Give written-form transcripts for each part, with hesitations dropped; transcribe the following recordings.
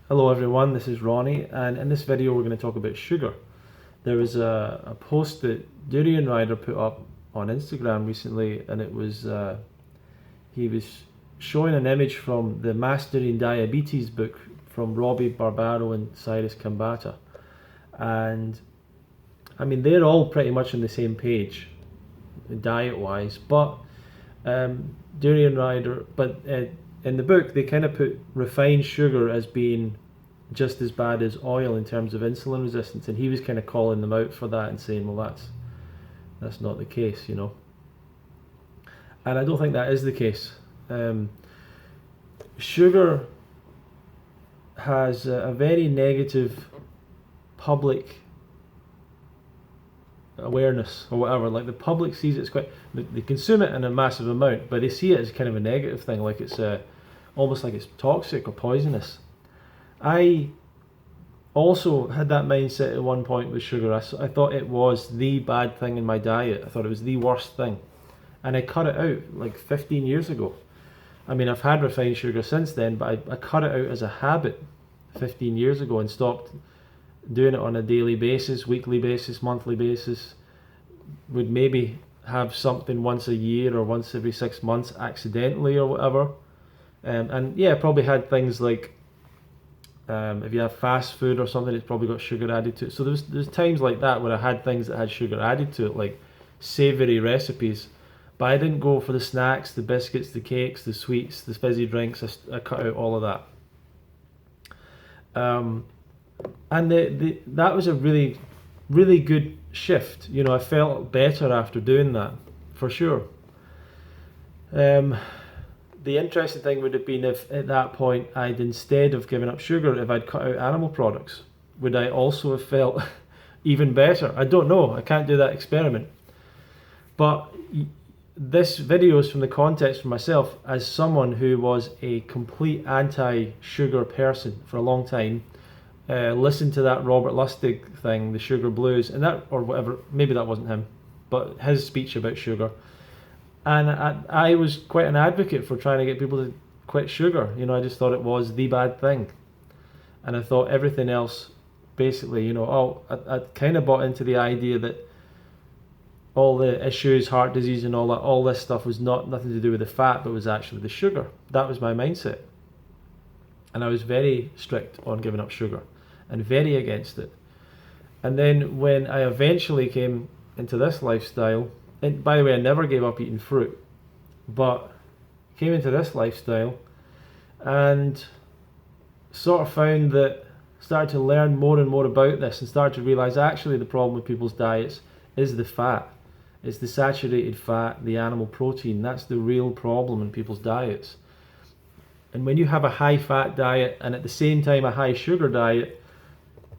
Hello everyone, this is Ronnie, and in this video we're going to talk about sugar. There was a post that Durian Rider put up on Instagram recently, and it was he was showing an image from the Mastering Diabetes book from Robbie Barbaro and Cyrus Kambata. And I mean, they're all pretty much on the same page diet wise, but Durian Rider, but in the book they kind of put refined sugar as being just as bad as oil in terms of insulin resistance, and he was kind of calling them out for that and saying, well, that's not the case, you know. And I don't think that is the case. Sugar has a very negative public awareness or whatever. Like, the public sees it as quite, they consume it in a massive amount, but they see it as kind of a negative thing, like it's almost like it's toxic or poisonous. I also had that mindset at one point with sugar. I thought it was the bad thing in my diet. I thought it was the worst thing, and I cut it out like 15 years ago. I mean, I've had refined sugar since then, but I cut it out as a habit 15 years ago and stopped doing it on a daily basis, weekly basis, monthly basis. Would maybe have something once a year or once every 6 months accidentally or whatever. And yeah, probably had things like if you have fast food or something, it's probably got sugar added to it. So there's times like that where I had things that had sugar added to it, like savoury recipes. But I didn't go for the snacks, the biscuits, the cakes, the sweets, the fizzy drinks. I cut out all of that. And that was a really, really good shift. You know, I felt better after doing that, for sure. The interesting thing would have been if at that point I'd, instead of giving up sugar, if I'd cut out animal products, would I also have felt even better? I don't know. I can't do that experiment. But this video is from the context for myself as someone who was a complete anti-sugar person for a long time. Listened to that Robert Lustig thing, the Sugar Blues, and that, or whatever, maybe that wasn't him, but his speech about sugar. And I was quite an advocate for trying to get people to quit sugar. You know, I just thought it was the bad thing. And I thought everything else, basically, you know, I kind of bought into the idea that all the issues, heart disease and all this stuff was nothing to do with the fat, but was actually the sugar. That was my mindset. And I was very strict on giving up sugar and very against it. And then when I eventually came into this lifestyle, and by the way, I never gave up eating fruit, but came into this lifestyle and sort of found that, started to learn more and more about this and started to realize actually the problem with people's diets is the fat. It's the saturated fat, the animal protein. That's the real problem in people's diets. And when you have a high fat diet and at the same time a high sugar diet,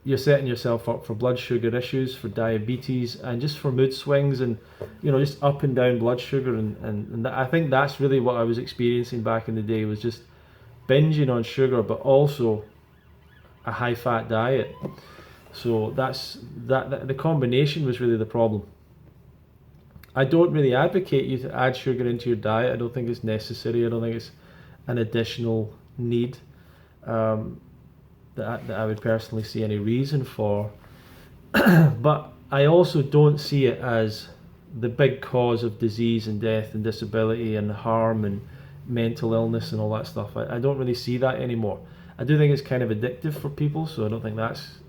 you're setting yourself up for blood sugar issues, for diabetes, and just for mood swings and, you know, just up and down blood sugar. And I think that's really what I was experiencing back in the day, was just binging on sugar, but also a high fat diet. So the combination was really the problem. I don't really advocate you to add sugar into your diet. I don't think it's necessary. I don't think it's an additional need that I would personally see any reason for. But I also don't see it as the big cause of disease and death and disability and harm and mental illness and all that stuff. I don't really see that anymore. I do think it's kind of addictive for people, so I don't think that's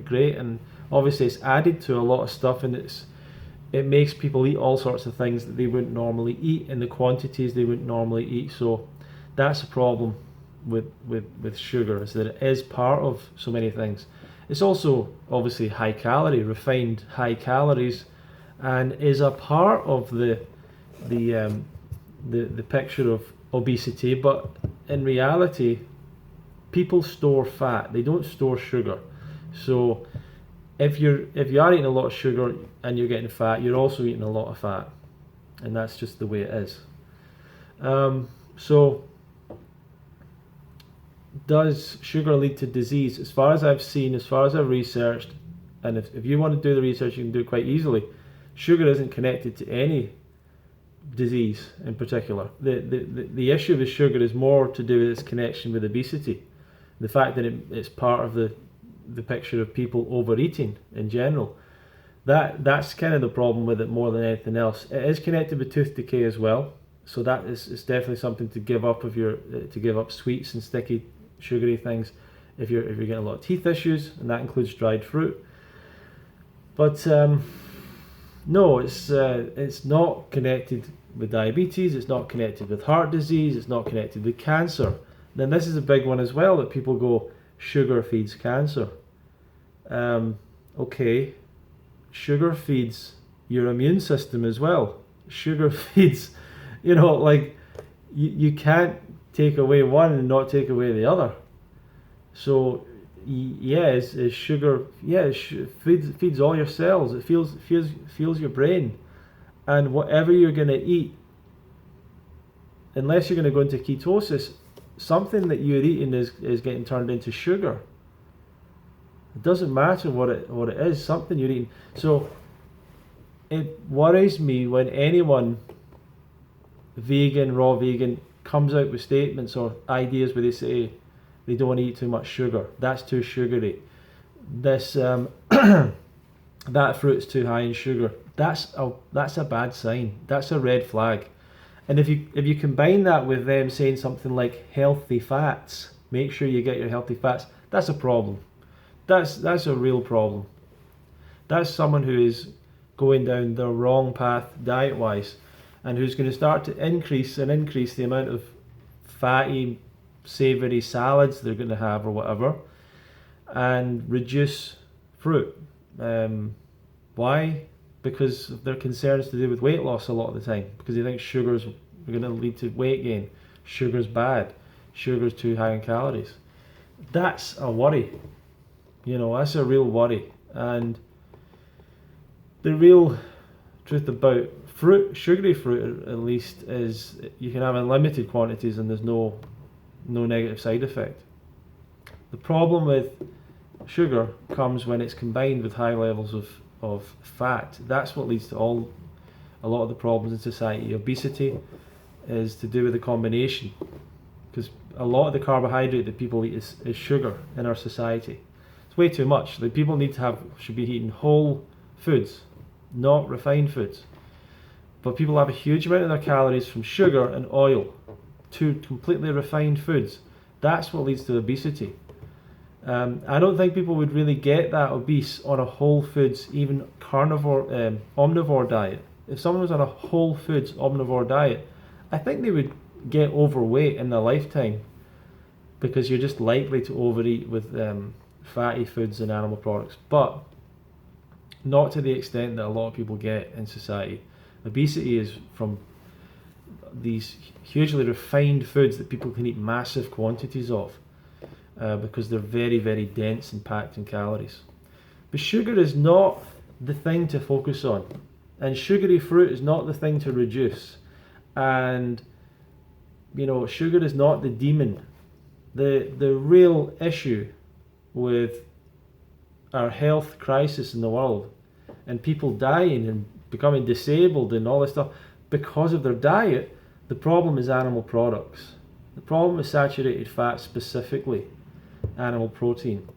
great. And obviously it's added to a lot of stuff, and it makes people eat all sorts of things that they wouldn't normally eat in the quantities they wouldn't normally eat. So that's a problem with sugar, is that it is part of so many things. It's also obviously high calorie, refined high calories, and is a part of the picture of obesity. But in reality, people store fat, they don't store sugar. So if you are eating a lot of sugar and you're getting fat, you're also eating a lot of fat, and that's just the way it is. So does sugar lead to disease? As far as I've seen, as far as I've researched, and if you want to do the research, you can do it quite easily. Sugar isn't connected to any disease in particular. The issue with sugar is more to do with its connection with obesity. The fact that it's part of the picture of people overeating in general. That's kind of the problem with it more than anything else. It is connected with tooth decay as well, so that is definitely something to give up to give up sweets and sticky, sugary things if you're getting a lot of teeth issues, and that includes dried fruit. But no, it's not connected with diabetes. It's not connected with heart disease. It's not connected with cancer. Then this is a big one as well, that people go, sugar feeds cancer. Okay. Sugar feeds your immune system as well. Sugar feeds, like you can't take away one and not take away the other. So yeah, is sugar, yeah, feeds all your cells. It fuels your brain, and whatever you're going to eat, unless you're going to go into ketosis, something that you're eating is getting turned into sugar. It doesn't matter what it is, something you're eating. So it worries me when anyone vegan, raw vegan, comes out with statements or ideas where they say they don't want to eat too much sugar. That's too sugary. This that fruit's too high in sugar. That's a bad sign. That's a red flag. And if you combine that with them saying something like healthy fats, make sure you get your healthy fats, that's a problem. That's a real problem. That's someone who is going down the wrong path diet-wise, and who's going to start to increase the amount of fatty, savoury salads they're going to have or whatever, and reduce fruit. Why? Because of their concerns to do with weight loss a lot of the time, because they think sugars are going to lead to weight gain. Sugar's bad. Sugar's too high in calories. That's a worry. That's a real worry. And the real truth about fruit, sugary fruit at least, is you can have unlimited quantities and there's no negative side effect. The problem with sugar comes when it's combined with high levels of fat. That's what leads to a lot of the problems in society. Obesity is to do with the combination, because a lot of the carbohydrate that people eat is sugar in our society. It's way too much. Like, people should be eating whole foods, not refined foods. But people have a huge amount of their calories from sugar and oil, two completely refined foods. That's what leads to obesity. I don't think people would really get that obese on a whole foods, even carnivore, omnivore diet. If someone was on a whole foods omnivore diet, I think they would get overweight in their lifetime, because you're just likely to overeat with fatty foods and animal products, but not to the extent that a lot of people get in society. Obesity is from these hugely refined foods that people can eat massive quantities of, because they're very, very dense and packed in calories. But sugar is not the thing to focus on, and sugary fruit is not the thing to reduce, and sugar is not the demon. The real issue with our health crisis in the world, and people dying and becoming disabled and all this stuff because of their diet, the problem is animal products. The problem is saturated fat, specifically animal protein.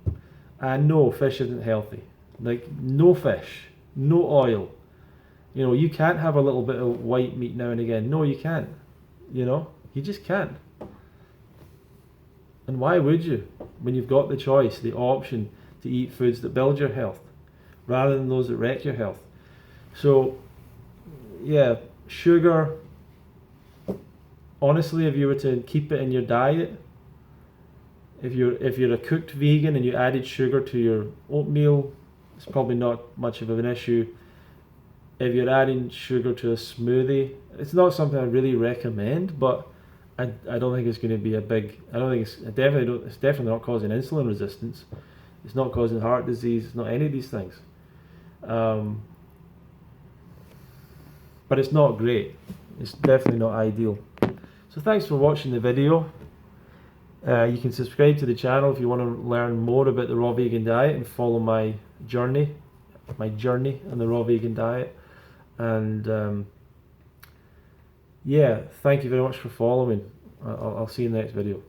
And no, fish isn't healthy. Like, no fish, no oil. You can't have a little bit of white meat now and again. No, you can't. You just can't. And why would you, when you've got the choice, the option to eat foods that build your health rather than those that wreck your health? So yeah, sugar, honestly, if you were to keep it in your diet, if you're a cooked vegan and you added sugar to your oatmeal, it's probably not much of an issue. If you're adding sugar to a smoothie, it's not something I really recommend, but I don't think it's going to be a big, it's definitely not causing insulin resistance. It's not causing heart disease. It's not any of these things. But it's not great. It's definitely not ideal. So thanks for watching the video. You can subscribe to the channel if you want to learn more about the raw vegan diet and follow my journey on the raw vegan diet. And yeah, thank you very much for following. I'll see you in the next video.